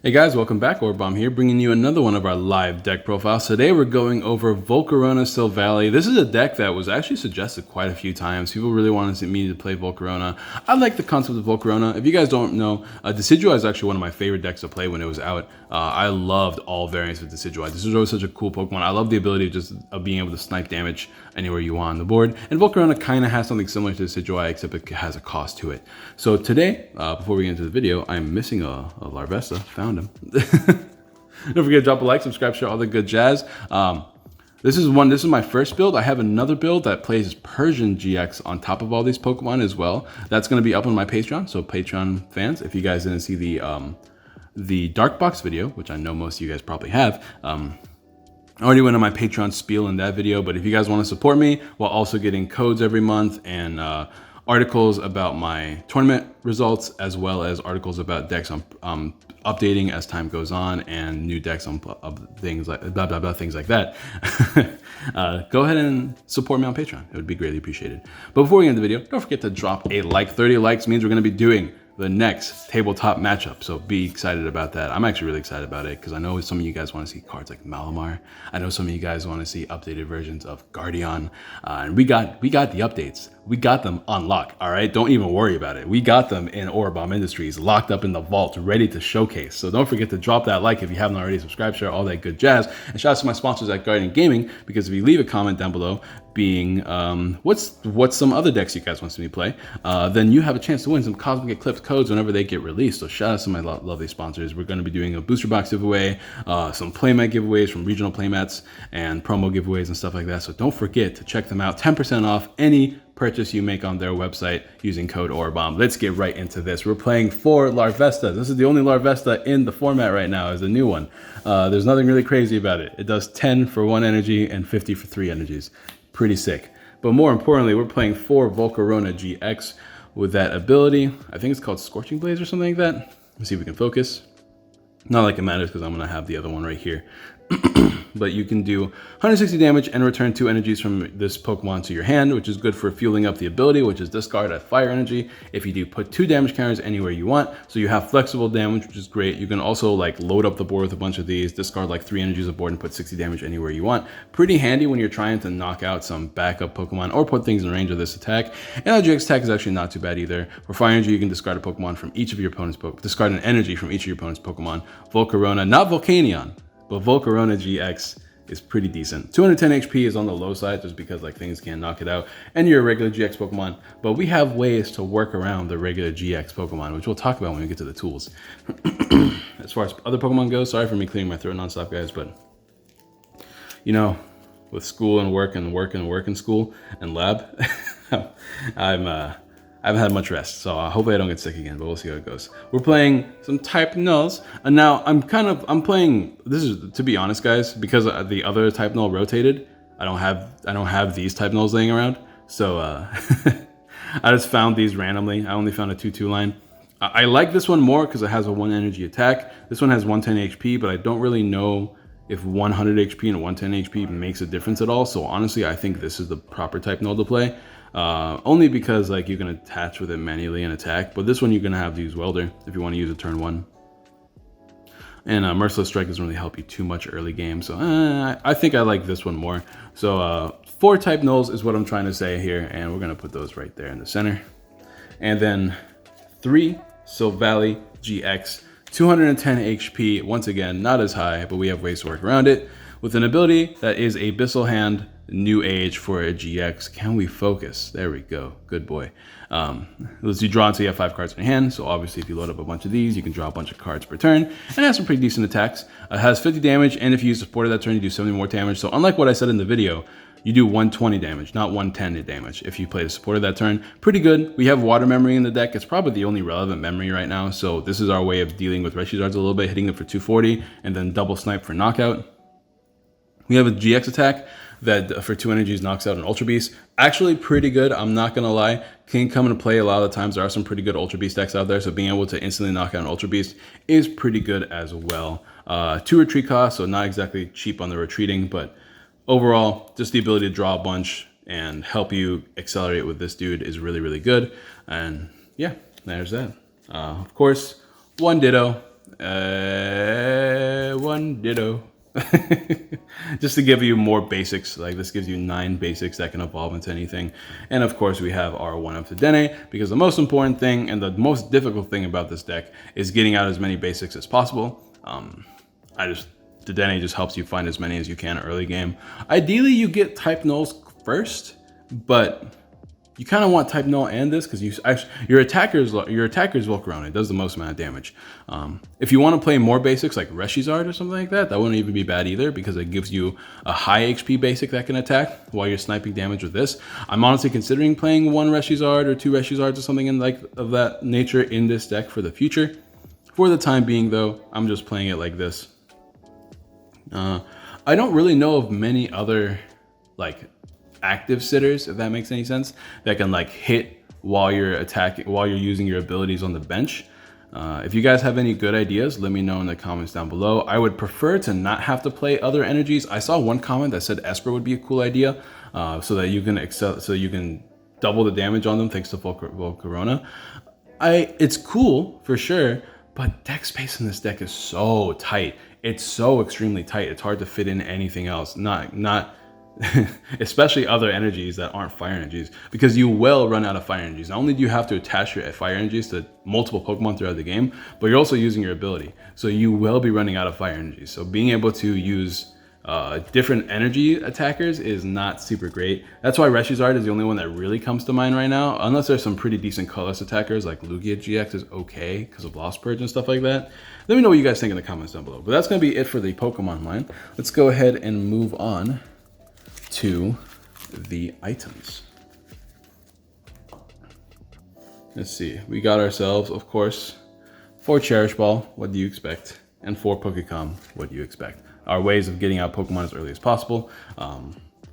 Hey guys, welcome back. Orabomb here, bringing you another one of our live deck profiles. Today we're going over Volcarona Silvally. This is a deck that was actually suggested quite a few times. People really wanted me to play Volcarona. I like the concept of Volcarona. If you guys don't know, Decidueye is actually one of my favorite decks to play when it was out. I loved all variants of Decidueye. Decidueye was such a cool Pokemon. I love the ability of being able to snipe damage anywhere you want on the board. And Volcarona kind of has something similar to Decidueye, except it has a cost to it. So today, before we get into the video, I'm missing a Larvesta. Found him. Don't forget to drop a like, subscribe, share, all the good jazz. This is my first build. I have another build that plays Persian GX on top of all these Pokemon as well. That's going to be up on my Patreon. So Patreon fans, if you guys didn't see the Dark Box video, which I know most of you guys probably have, I already went on my Patreon spiel in that video. But if you guys want to support me while also getting codes every month and articles about my tournament results, as well as articles about decks I'm updating as time goes on, and new decks on things like blah blah blah, things like that. Go ahead and support me on Patreon. It would be greatly appreciated. But before we get into the video, don't forget to drop a like. 30 likes means we're going to be doing the next tabletop matchup, so be excited about that. I'm actually really excited about it because I know some of you guys want to see cards like Malamar. I know some of you guys want to see updated versions of Guardian, and we got the updates. We got them on lock, all right? Don't even worry about it. We got them in Orabomb Industries, locked up in the vault, ready to showcase. So don't forget to drop that like if you haven't already, subscribe, share, all that good jazz. And shout out to my sponsors at Guardian Gaming, because if you leave a comment down below being what's some other decks you guys want to see me play, then you have a chance to win some Cosmic Eclipse codes whenever they get released. So shout out to my lovely sponsors. We're going to be doing a booster box giveaway, some playmat giveaways from regional playmats, and promo giveaways and stuff like that. So don't forget to check them out. 10% off any purchase you make on their website using code Orabomb. Let's get right into this. We're playing 4 Larvesta. This is the only Larvesta in the format right now, is a new one. There's nothing really crazy about it. It does 10 for 1 energy and 50 for 3 energies. Pretty sick. But more importantly, we're playing 4 Volcarona GX with that ability. I think it's called Scorching Blaze or something like that. Let's see if we can focus. Not like it matters because I'm going to have the other one right here. But you can do 160 damage and return 2 energies from this Pokemon to your hand, which is good for fueling up the ability, which is discard at fire energy. If you do, put 2 damage counters anywhere you want, so you have flexible damage, which is great. You can also like load up the board with a bunch of these, discard like 3 energies of board and put 60 damage anywhere you want. Pretty handy when you're trying to knock out some backup Pokemon or put things in range of this attack. And our GX attack is actually not too bad either. For fire energy, you can discard a Pokemon from each of your opponent's discard an energy from each of your opponent's Pokemon. Volcarona, not Volcanion, but Volcarona GX is pretty decent. 210 HP is on the low side just because like things can't knock it out and you're a regular GX Pokemon, but we have ways to work around the regular GX Pokemon, which we'll talk about when we get to the tools. As far as other Pokemon goes, sorry for me clearing my throat nonstop, guys, but you know, with school and work and work and work and school and lab, I haven't had much rest, so hopefully I don't get sick again, but we'll see how it goes. We're playing some type nulls, and now I'm playing, this is, to be honest guys, because the other type null rotated, I don't have these type nulls laying around, so I just found these randomly. I only found a 2/2 line. I like this one more because it has a 1 energy attack. This one has 110 HP, but I don't really know if 100 HP and 110 HP makes a difference at all, so honestly I think this is the proper type null to play. Only because like you can attach with it manually and attack, but this one you're gonna have to use Welder if you want to use a turn 1. And Merciless Strike doesn't really help you too much early game, so I think I like this one more. So 4 type nulls is what I'm trying to say here, and we're gonna put those right there in the center. And then 3 Silvally GX, 210 HP. Once again, not as high, but we have ways to work around it with an ability that is Abyssal Hand. New age for a GX. Can we focus? There we go. Good boy. Let's do draw until you have 5 cards in your hand. So obviously if you load up a bunch of these, you can draw a bunch of cards per turn and has some pretty decent attacks. It has 50 damage, and if you use the support of that turn, you do 70 more damage. So unlike what I said in the video, you do 120 damage, not 110 damage if you play the support of that turn. Pretty good. We have Water Memory in the deck. It's probably the only relevant memory right now. So this is our way of dealing with Rescue Zards a little bit, hitting them for 240 and then double snipe for knockout. We have a GX attack that for 2 energies knocks out an Ultra Beast. Actually pretty good, I'm not gonna lie. Can come into play a lot of the times. There are some pretty good Ultra Beast decks out there, so being able to instantly knock out an Ultra Beast is pretty good as well. 2 retreat costs, so not exactly cheap on the retreating, but overall, just the ability to draw a bunch and help you accelerate with this dude is really, really good. And yeah, there's that. Of course, 1 Ditto. 1, ditto. Just to give you more basics, like this gives you 9 basics that can evolve into anything. And of course we have our 1 up to Dene, because the most important thing and the most difficult thing about this deck is getting out as many basics as possible. The Dene just helps you find as many as you can early game. Ideally you get type nulls first, but you kind of want type null and this, because your attacker's Volcarona. It does the most amount of damage. If you want to play more basics like Reshizard or something like that, that wouldn't even be bad either, because it gives you a high HP basic that can attack while you're sniping damage with this. I'm honestly considering playing 1 Reshizard or 2 Reshizards or something of that nature in this deck for the future. For the time being though, I'm just playing it like this. I don't really know of many other like active sitters, if that makes any sense, that can like hit while you're attacking, while you're using your abilities on the bench. If you guys have any good ideas, let me know in the comments down below. I would prefer to not have to play other energies. I saw one comment that said Esper would be a cool idea, so that you can double the damage on them thanks to Volcarona. It's cool for sure, but deck space in this deck is so tight. It's so extremely tight. It's hard to fit in anything else. Not especially other energies that aren't fire energies, because you will run out of fire energies. Not only do you have to attach your fire energies to multiple Pokemon throughout the game, but you're also using your ability. So you will be running out of fire energies. So being able to use different energy attackers is not super great. That's why Reshizard is the only one that really comes to mind right now, unless there's some pretty decent colorless attackers, like Lugia GX is okay because of Lost Purge and stuff like that. Let me know what you guys think in the comments down below. But that's going to be it for the Pokemon line. Let's go ahead and move on to the items. Let's see. We got ourselves, of course, 4 Cherish Ball. What do you expect? And 4 Pokecom. What do you expect? Our ways of getting out Pokemon as early as possible.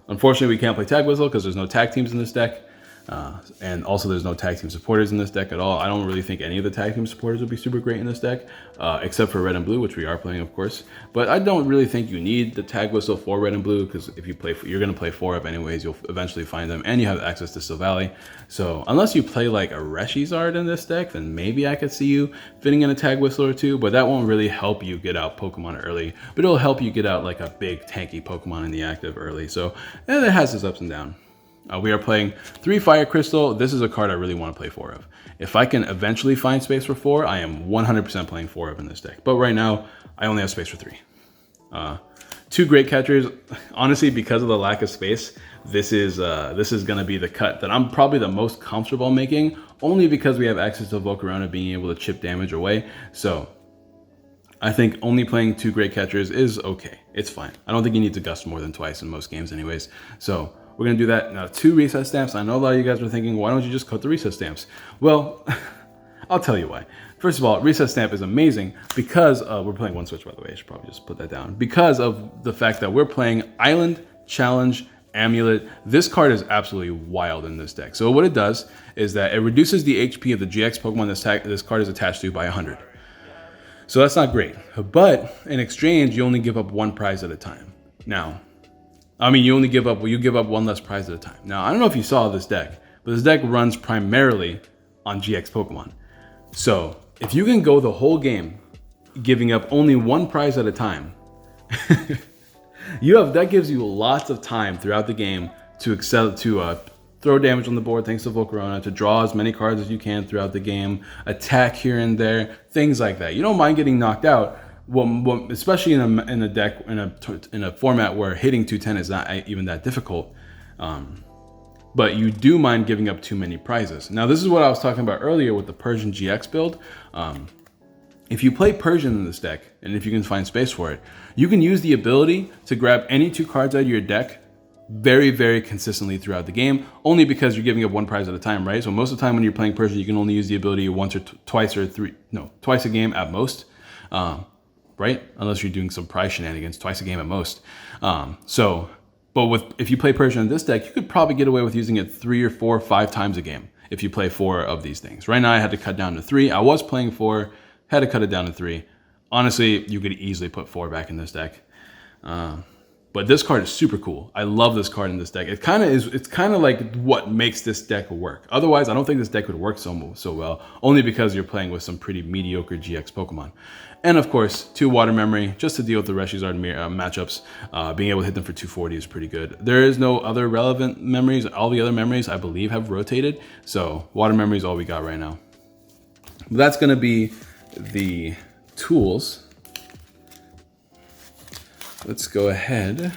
Unfortunately, we can't play Tag Whistle because there's no tag teams in this deck. And also there's no tag team supporters in this deck at all. I don't really think any of the tag team supporters would be super great in this deck, except for Red and Blue, which we are playing, of course. But I don't really think you need the tag whistle for Red and Blue, because if you play, you're going to play 4-up anyways. You'll eventually find them, and you have access to Silvally. So unless you play like a Reshizard in this deck, then maybe I could see you fitting in a tag whistle or 2, but that won't really help you get out Pokemon early. But it'll help you get out like a big tanky Pokemon in the active early. So it has its ups and downs. We are playing 3 Fire Crystal. This is a card I really want to play 4 of. If I can eventually find space for 4, I am 100% playing 4 of in this deck. But right now, I only have space for 3. 2 Great Catchers. Honestly, because of the lack of space, this is going to be the cut that I'm probably the most comfortable making, only because we have access to Volcarona being able to chip damage away. So I think only playing 2 Great Catchers is okay. It's fine. I don't think you need to gust more than twice in most games anyways. So we're going to do that. Now, 2 reset stamps. I know a lot of you guys are thinking, why don't you just cut the reset stamps? Well, I'll tell you why. First of all, reset stamp is amazing because we're playing 1 switch, by the way. I should probably just put that down. Because of the fact that we're playing Island, Challenge, Amulet. This card is absolutely wild in this deck. So what it does is that it reduces the HP of the GX Pokemon this card is attached to by 100. So that's not great. But in exchange, you only give up 1 prize at a time. Now, I mean, you give up 1 less prize at a time. Now, I don't know if you saw this deck, but this deck runs primarily on GX Pokemon. So if you can go the whole game giving up only 1 prize at a time, that gives you lots of time throughout the game to throw damage on the board thanks to Volcarona, to draw as many cards as you can throughout the game, attack here and there, things like that. You don't mind getting knocked out. Well, especially in a deck in a format where hitting 210 is not even that difficult, but you do mind giving up too many prizes. Now, this is what I was talking about earlier with the Persian GX build. If you play Persian in this deck, and if you can find space for it, you can use the ability to grab any 2 cards out of your deck very, very consistently throughout the game, only because you're giving up 1 prize at a time, right? So most of the time when you're playing Persian, you can only use the ability once or twice a game at most. Right? Unless you're doing some prize shenanigans, twice a game at most. If you play Persian in this deck, you could probably get away with using it 3 or 4 or 5 times a game if you play 4 of these things. Right now I had to cut down to 3. I was playing 4, had to cut it down to 3. Honestly, you could easily put 4 back in this deck. But this card is super cool. I love this card in this deck. It's kind of like what makes this deck work. Otherwise, I don't think this deck would work so well, only because you're playing with some pretty mediocre GX Pokemon. And of course, 2 Water Memory, just to deal with the Reshizard matchups. Being able to hit them for 240 is pretty good. There is no other relevant memories. All the other memories, I believe, have rotated. So Water Memory is all we got right now. But that's going to be the tools. Let's go ahead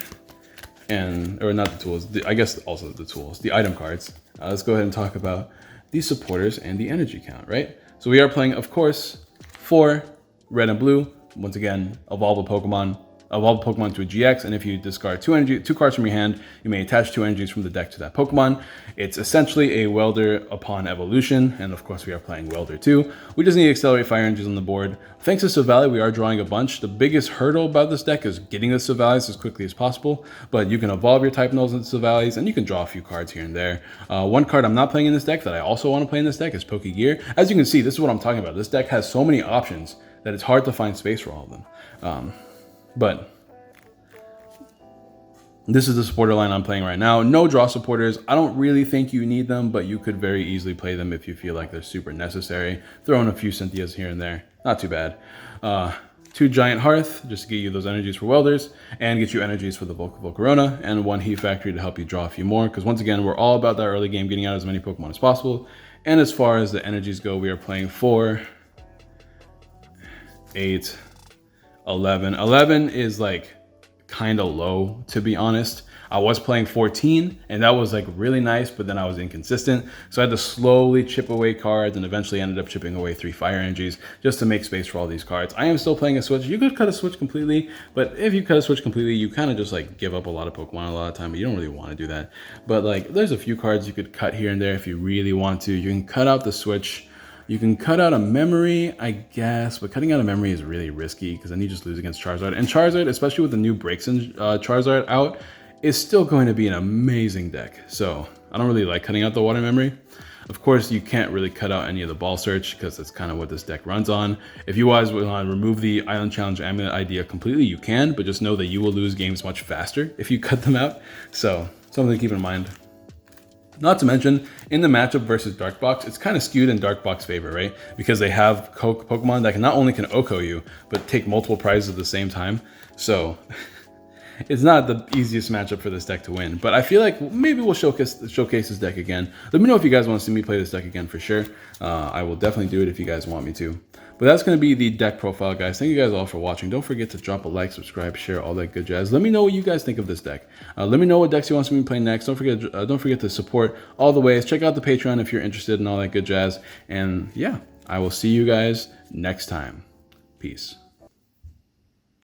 and, or not the tools, I guess also the tools, the item cards. Let's go ahead and talk about the supporters and the energy count, right? So we are playing, of course, 4 red and blue. Once again, evolve a Pokemon to a GX, and if you discard 2 cards from your hand, you may attach 2 energies from the deck to that Pokemon. It's essentially a Welder upon evolution, and of course we are playing Welder 2. We just need to accelerate fire energies on the board. Thanks to Silvally, we are drawing a bunch. The biggest hurdle about this deck is getting the Silvallis as quickly as possible, but you can evolve your type nulls into Silvallis, and you can draw a few cards here and there. One card I'm not playing in this deck that I also want to play in this deck is Pokegear. As you can see, this is what I'm talking about. This deck has so many options that it's hard to find space for all of them. But this is the supporter line I'm playing right now. No draw supporters. I don't really think you need them, but you could very easily play them if you feel like they're super necessary. Throw in a few Cynthias here and there. Not too bad. 2 Giant Hearth, just to get you those energies for Welders, and get you energies for the Volcarona, and 1 Heat Factory to help you draw a few more, because once again, we're all about that early game, getting out as many Pokemon as possible. And as far as the energies go, we are playing 4, 8, 11. 11 is like kind of low, to be honest. I was playing 14 and that was like really nice, but then I was inconsistent. So I had to slowly chip away cards and eventually ended up chipping away 3 fire energies just to make space for all these cards. I am still playing a switch. You could cut a switch completely, but if you cut a switch completely, you kind of just like give up a lot of Pokemon a lot of time, but you don't really want to do that. But like there's a few cards you could cut here and there if you really want to. You can cut out the switch. You can cut out a memory, I guess, but cutting out a memory is really risky because then you just lose against Charizard. And Charizard, especially with the new breaks in Charizard out, is still going to be an amazing deck. So I don't really like cutting out the water memory. Of course, you can't really cut out any of the ball search because that's kind of what this deck runs on. If you guys want to remove the Island Challenge Amulet idea completely, you can, but just know that you will lose games much faster if you cut them out. So something to keep in mind. Not to mention, in the matchup versus Dark Box, it's kind of skewed in Dark Box favor, right? Because they have Pokemon that not only can OHKO you, but take multiple prizes at the same time. So it's not the easiest matchup for this deck to win. But I feel like maybe we'll showcase this deck again. Let me know if you guys want to see me play this deck again for sure. I will definitely do it if you guys want me to. But that's going to be the deck profile, guys. Thank you guys all for watching. Don't forget to drop a like, subscribe, share, all that good jazz. Let me know what you guys think of this deck. Let me know what decks you want to see me play next. Don't forget to support all the ways. Check out the Patreon if you're interested in all that good jazz. And yeah, I will see you guys next time. Peace.